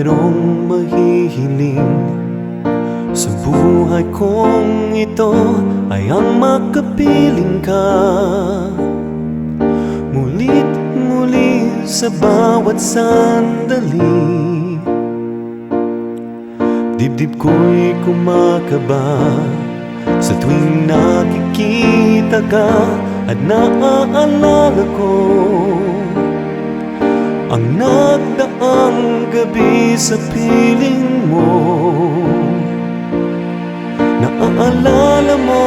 mayroong mahihiling sa buhay kong ito ay ang makapiling ka mulit muli sa bawat sandali. Dibdib ko'y kumakaba sa tuwing nakikita ka at naaalala ko ang nagdaang gabi sa piling mo. Naaalala mo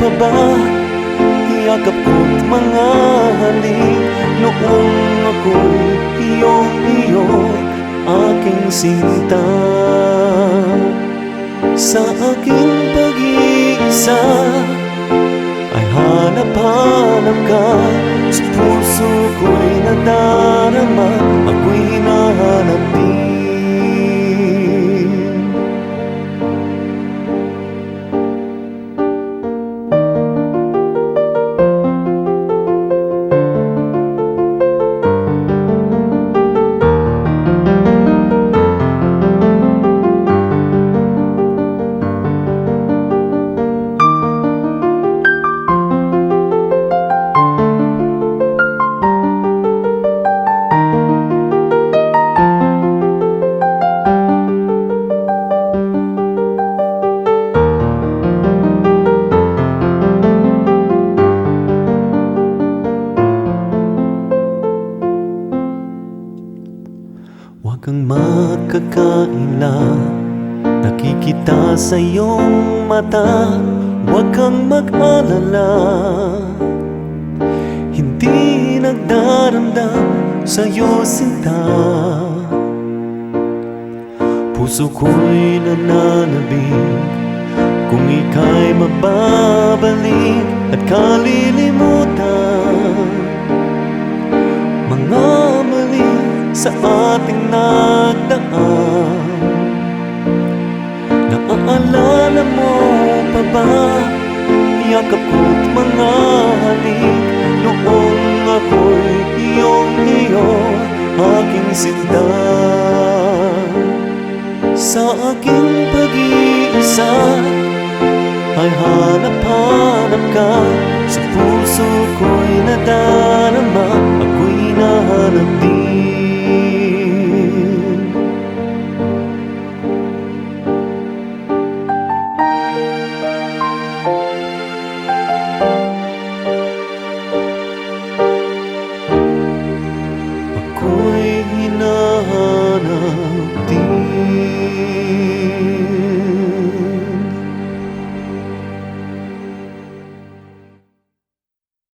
pa ba yakap ko't mga halik noong ako'y iyong-iyo, aking sinta? Sa aking pag-iisa ay hanap-hanap ka, sa puso ko'y nadarama, ako'y hinahanap din. Huwag kang makakaila, nakikita sa iyong mata. Huwag kang mag-alala, hindi nagdaramdam sa'yo sinta. Puso ko'y nananabig kung ika'y mababalik at kalilimutan mga mali sa ating nagdaan. Naaalala mo pa ba yakap ko't mga halik noong ako'y iyong-iyo, aking sinta? Sa aking pag-iisa ay hanap-hanap ka, sa puso ko'y nadarama, ako'y hinahanap din.